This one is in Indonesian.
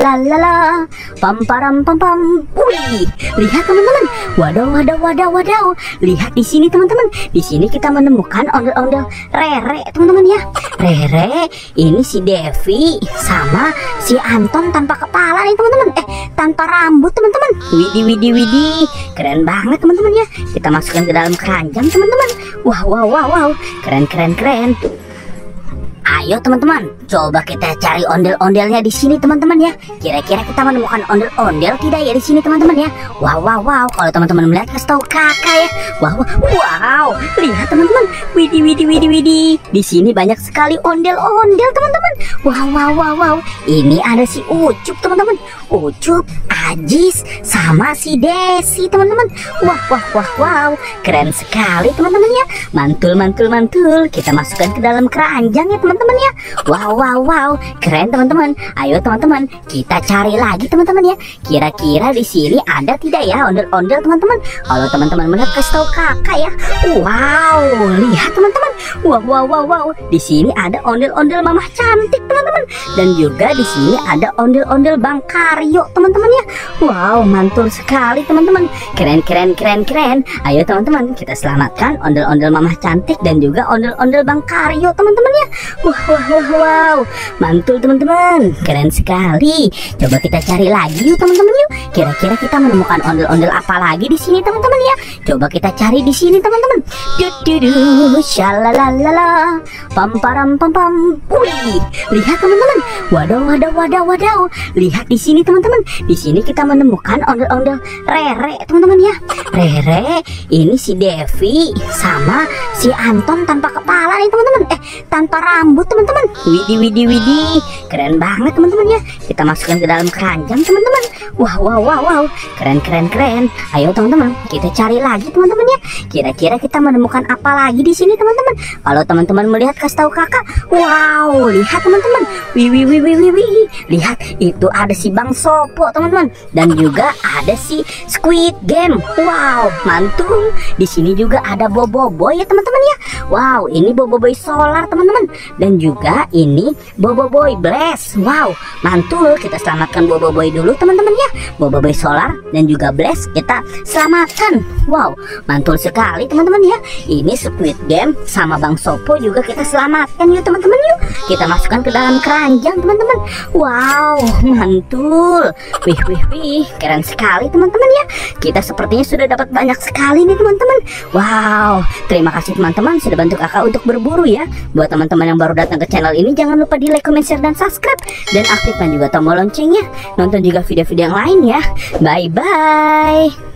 Shalalala, pam param pam pam. Wih, lihat teman-teman. Wadaw, wadaw, wadaw, wadaw. Lihat di sini teman-teman. Di sini kita menemukan ondel-ondel Rere, teman-teman ya. Rere, ini si Devi sama si Anton tanpa kepala nih teman-teman. Tanpa rambut teman-teman. Widih, widih, widih. Keren banget teman-teman ya. Kita masukkan ke dalam keranjang teman-teman. Wah, wow, wow, wow. Keren, keren, keren. Ayo teman-teman, coba kita cari ondel-ondelnya di sini teman-teman ya. Kira-kira kita menemukan ondel-ondel tidak ya di sini teman-teman ya? Wow, wow, wow. Kalau teman-teman melihat kasih tahu kakak ya. Wow, wow, wow. Lihat teman-teman. Widih, widih, widih, widih. Di sini banyak sekali ondel-ondel teman-teman. Wow, wow, wow, wow. Ini ada si Ucup teman-teman. Ucup, Ajis, sama si Desi teman-teman. Wah, wah, wah, wow. Keren sekali teman-teman ya. Mantul, mantul, mantul. Kita masukkan ke dalam keranjang ya teman-teman ya. Wow, wow, wow. Keren teman-teman. Ayo teman-teman, kita cari lagi teman-teman ya. Kira-kira di sini ada tidak ya ondel-ondel teman-teman? Kalau teman-teman melihat kasih tahu kakak ya. Wow, lihat teman-teman. Wow, wow, wow, wow. Di sini ada ondel-ondel Mamah Cantik teman-teman. Dan juga di sini ada ondel-ondel Bang Karyo teman-teman ya. Wow, mantul sekali teman-teman. Keren, keren, keren, keren. Ayo teman-teman, kita selamatkan ondel-ondel Mamah Cantik dan juga ondel-ondel Bang Karyo teman-teman ya. Wah, wah, wah, wow. Mantul teman-teman. Keren sekali. Coba kita cari lagi yuk teman-teman yuk. Kira-kira kita menemukan ondel-ondel apa lagi di sini teman-teman ya. Coba kita cari di sini teman-teman. Dududu, shalalala, pam param pam pam. Wih, lihat teman-teman. Wadaw, wadaw, wadaw, wadaw. Lihat di sini teman-teman. Di sini kita menemukan ondel-ondel Rere teman-teman ya. Rere, ini si Devi sama si Anton tanpa kepala nih teman-teman. Tanpa rambut teman-teman. Widih, widih, widih. Keren banget teman-teman ya. Kita masukkan ke dalam keranjang teman-teman. Wah, wow, wow, wow. Keren, keren, keren. Ayo teman-teman, kita cari lagi teman-teman ya. Kira-kira kita menemukan apa lagi di sini teman-teman? Kalau teman-teman melihat kasih tahu kakak. Wow, lihat teman-teman. Wih, wih, wih, wih, wih, wih. Lihat, itu ada si Bang Sopo teman-teman. Dan juga ada si Squid Game. Wow, mantul. Di sini juga ada Boboiboy ya teman-teman ya. Wow, ini Boboiboy Solar teman-teman. Dan juga ini Boboiboy Blast. Wow, mantul. Kita selamatkan Boboiboy dulu teman-teman ya. Boboiboy Solar dan juga Blast kita selamatkan. Wow, mantul sekali teman-teman ya. Ini Squid Game sama Bang Sopo juga kita selamatkan yuk teman-teman yuk. Kita masukkan ke dalam keranjang teman-teman. Wow, mantul. Wih, wih, wih. Keren sekali teman-teman ya. Kita sepertinya sudah dapat banyak sekali nih teman-teman. Wow, terima kasih teman-teman sudah bantu kakak untuk berburu ya. Buat teman-teman yang baru datang ke channel ini, jangan lupa di like, comment, share, dan subscribe. Dan aktifkan juga tombol loncengnya. Nonton juga video-video yang lain ya. Bye-bye.